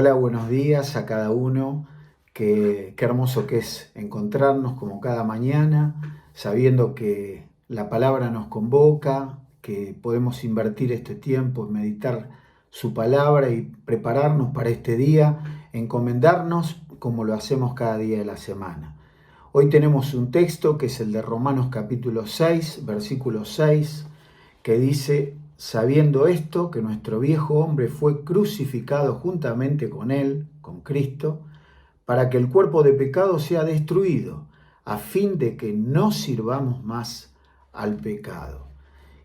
Hola, buenos días a cada uno. Qué hermoso que es encontrarnos como cada mañana, sabiendo que la palabra nos convoca, que podemos invertir este tiempo en meditar su palabra y prepararnos para este día, encomendarnos como lo hacemos cada día de la semana. Hoy tenemos un texto que es el de Romanos capítulo 6, versículo 6, que dice: sabiendo esto, que nuestro viejo hombre fue crucificado juntamente con él, con Cristo, para que el cuerpo de pecado sea destruido, a fin de que no sirvamos más al pecado.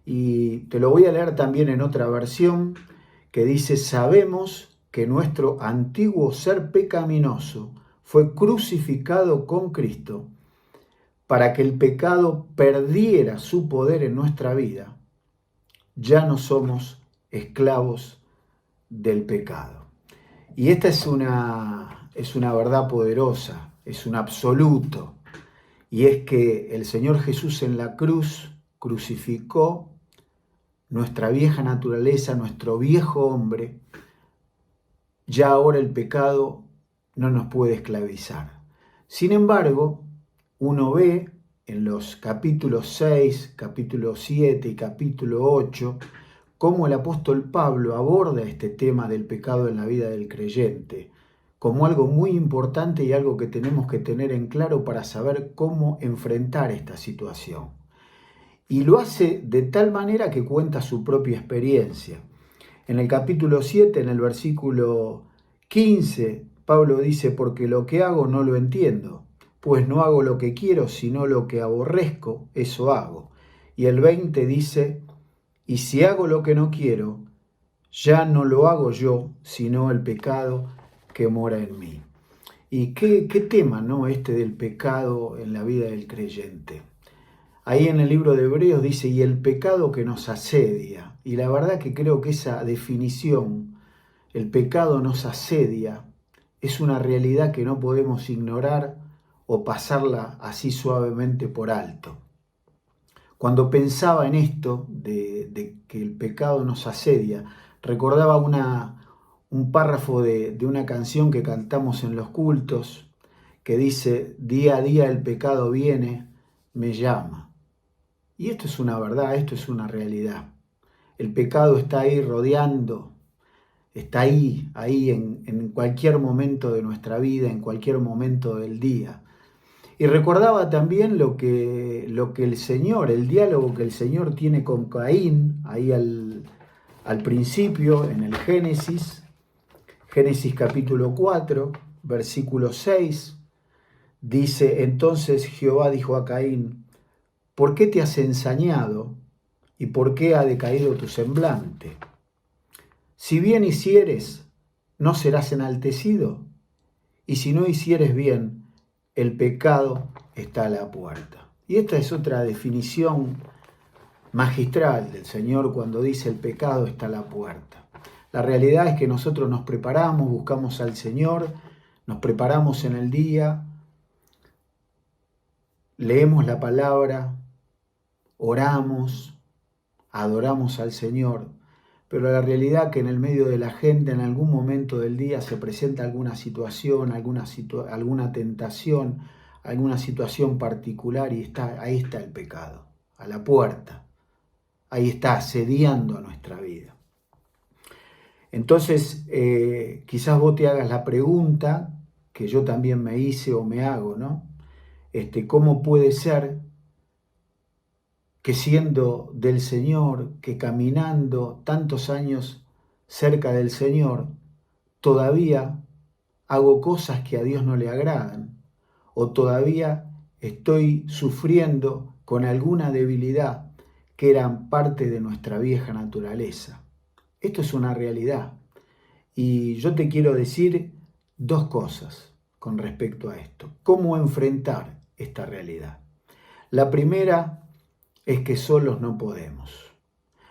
Y te lo voy a leer también en otra versión que dice: sabemos que nuestro antiguo ser pecaminoso fue crucificado con Cristo, para que el pecado perdiera su poder en nuestra vida. Ya no somos esclavos del pecado. Y esta es una verdad poderosa, es un absoluto. Y es que el Señor Jesús en la cruz crucificó nuestra vieja naturaleza, nuestro viejo hombre. Ya ahora el pecado no nos puede esclavizar. Sin embargo, uno ve en los capítulos 6, capítulo 7 y capítulo 8, cómo el apóstol Pablo aborda este tema del pecado en la vida del creyente, como algo muy importante y algo que tenemos que tener en claro para saber cómo enfrentar esta situación. Y lo hace de tal manera que cuenta su propia experiencia. En el capítulo 7, en el versículo 15, Pablo dice: porque lo que hago no lo entiendo, pues no hago lo que quiero, sino lo que aborrezco, eso hago. Y el 20 dice: y si hago lo que no quiero, ya no lo hago yo, sino el pecado que mora en mí. Y qué tema, ¿no? Este del pecado en la vida del creyente. Ahí en el libro de Hebreos dice: y el pecado que nos asedia. Y la verdad que creo que esa definición, el pecado nos asedia, es una realidad que no podemos ignorar o pasarla así suavemente por alto. Cuando pensaba en esto de que el pecado nos asedia, recordaba un párrafo de una canción que cantamos en los cultos, que dice: día a día el pecado viene, me llama. Y esto es una verdad, esto es una realidad. El pecado está ahí rodeando, está ahí en cualquier momento de nuestra vida, en cualquier momento del día. Y recordaba también lo que el Señor, el diálogo que el Señor tiene con Caín, ahí al principio, en el Génesis capítulo 4, versículo 6, dice: entonces Jehová dijo a Caín: ¿por qué te has ensañado y por qué ha decaído tu semblante? Si bien hicieres, ¿no serás enaltecido? Y si no hicieres bien, el pecado está a la puerta. Y esta es otra definición magistral del Señor cuando dice: el pecado está a la puerta. La realidad es que nosotros nos preparamos, buscamos al Señor, nos preparamos en el día, leemos la palabra, oramos, adoramos al Señor, pero la realidad es que en el medio de la gente, en algún momento del día, se presenta alguna situación, alguna tentación, alguna situación particular, y ahí está el pecado, a la puerta. Ahí está, asediando a nuestra vida. Entonces, quizás vos te hagas la pregunta que yo también me hice o me hago, ¿no? ¿Cómo puede ser que siendo del Señor, que caminando tantos años cerca del Señor, todavía hago cosas que a Dios no le agradan? ¿O todavía estoy sufriendo con alguna debilidad que eran parte de nuestra vieja naturaleza? Esto es una realidad. Y yo te quiero decir dos cosas con respecto a esto. ¿Cómo enfrentar esta realidad? La primera es que solos no podemos.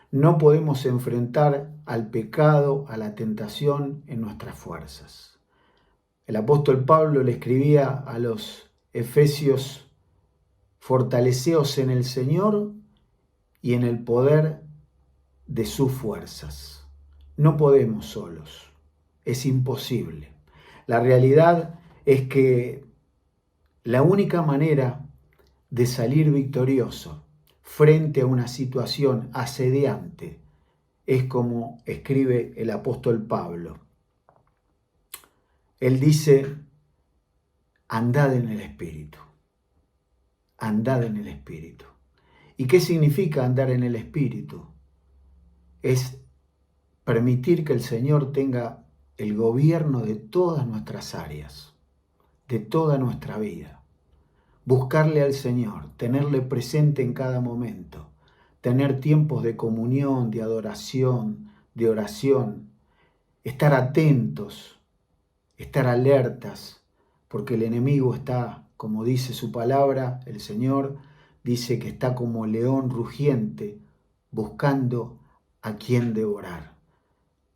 No podemos enfrentar al pecado, a la tentación en nuestras fuerzas. El apóstol Pablo le escribía a los efesios: fortaleceos en el Señor y en el poder de sus fuerzas. No podemos solos. es imposible. La realidad es que la única manera de salir victorioso frente a una situación asediante es como escribe el apóstol Pablo. Él dice, andad en el Espíritu, andad en el Espíritu. ¿Y qué significa andar en el Espíritu? Es permitir que el Señor tenga el gobierno de todas nuestras áreas, de toda nuestra vida. Buscarle al Señor, tenerle presente en cada momento, tener tiempos de comunión, de adoración, de oración, estar atentos, estar alertas, porque el enemigo está, como dice su palabra, el Señor dice que está como león rugiente, buscando a quien devorar.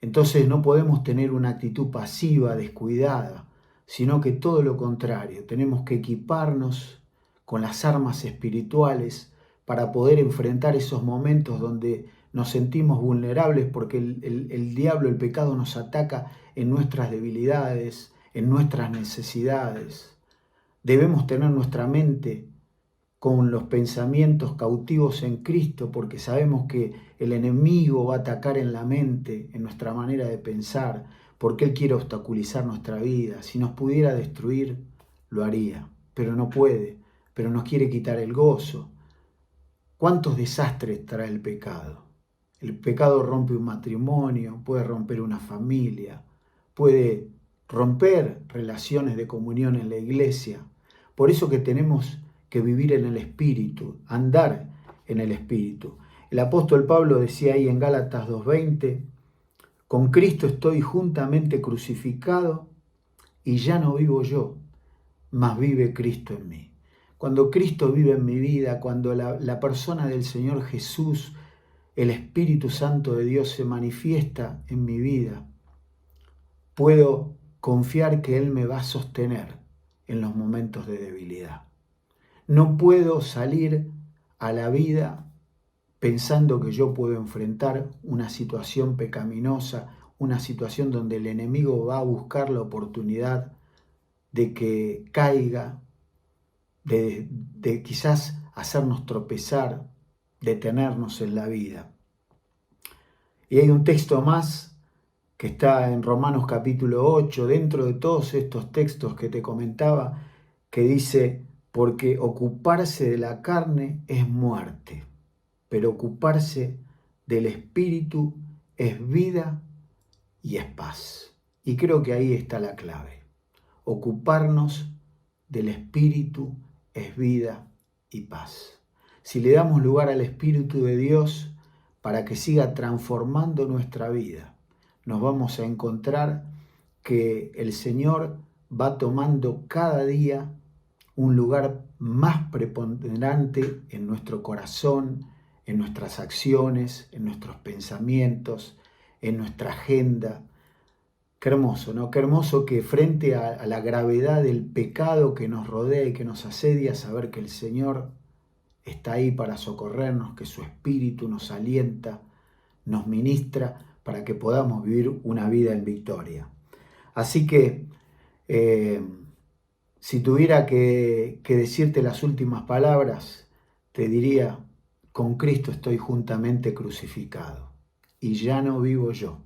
Entonces no podemos tener una actitud pasiva, descuidada, sino que todo lo contrario, tenemos que equiparnos con las armas espirituales para poder enfrentar esos momentos donde nos sentimos vulnerables porque el diablo, el pecado nos ataca en nuestras debilidades, en nuestras necesidades. Debemos tener nuestra mente con los pensamientos cautivos en Cristo, porque sabemos que el enemigo va a atacar en la mente, en nuestra manera de pensar, porque él quiere obstaculizar nuestra vida. Si nos pudiera destruir, lo haría, pero no puede, pero nos quiere quitar el gozo. ¿Cuántos desastres trae el pecado? El pecado rompe un matrimonio, puede romper una familia, puede romper relaciones de comunión en la iglesia. Por eso que tenemos que vivir en el Espíritu, andar en el Espíritu. El apóstol Pablo decía ahí en Gálatas 2:20, con Cristo estoy juntamente crucificado y ya no vivo yo, mas vive Cristo en mí. Cuando Cristo vive en mi vida, cuando la persona del Señor Jesús, el Espíritu Santo de Dios se manifiesta en mi vida, puedo confiar que Él me va a sostener en los momentos de debilidad. No puedo salir a la vida pensando que yo puedo enfrentar una situación pecaminosa, una situación donde el enemigo va a buscar la oportunidad de que caiga, de quizás hacernos tropezar, detenernos en la vida. Y hay un texto más que está en Romanos capítulo 8, dentro de todos estos textos que te comentaba, que dice, porque ocuparse de la carne es muerte, pero ocuparse del Espíritu es vida y es paz. Y creo que ahí está la clave. Ocuparnos del Espíritu es vida y paz. Si le damos lugar al Espíritu de Dios para que siga transformando nuestra vida, nos vamos a encontrar que el Señor va tomando cada día un lugar más preponderante en nuestro corazón, en nuestras acciones, en nuestros pensamientos, en nuestra agenda. Qué hermoso, ¿no? Qué hermoso que frente a la gravedad del pecado que nos rodea y que nos asedia, saber que el Señor está ahí para socorrernos, que su Espíritu nos alienta, nos ministra para que podamos vivir una vida en victoria. Así que, si tuviera que decirte las últimas palabras, te diría, con Cristo estoy juntamente crucificado y ya no vivo yo,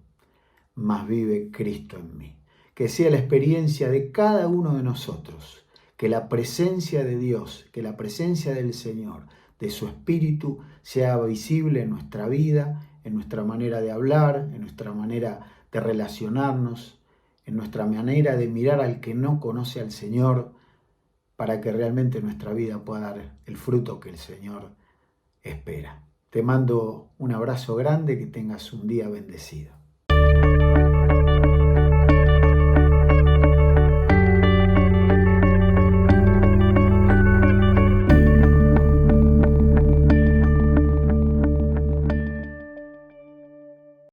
mas vive Cristo en mí. Que sea la experiencia de cada uno de nosotros, que la presencia de Dios, que la presencia del Señor, de su Espíritu, sea visible en nuestra vida, en nuestra manera de hablar, en nuestra manera de relacionarnos, en nuestra manera de mirar al que no conoce al Señor, para que realmente nuestra vida pueda dar el fruto que el Señor espera. Te mando un abrazo grande, que tengas un día bendecido.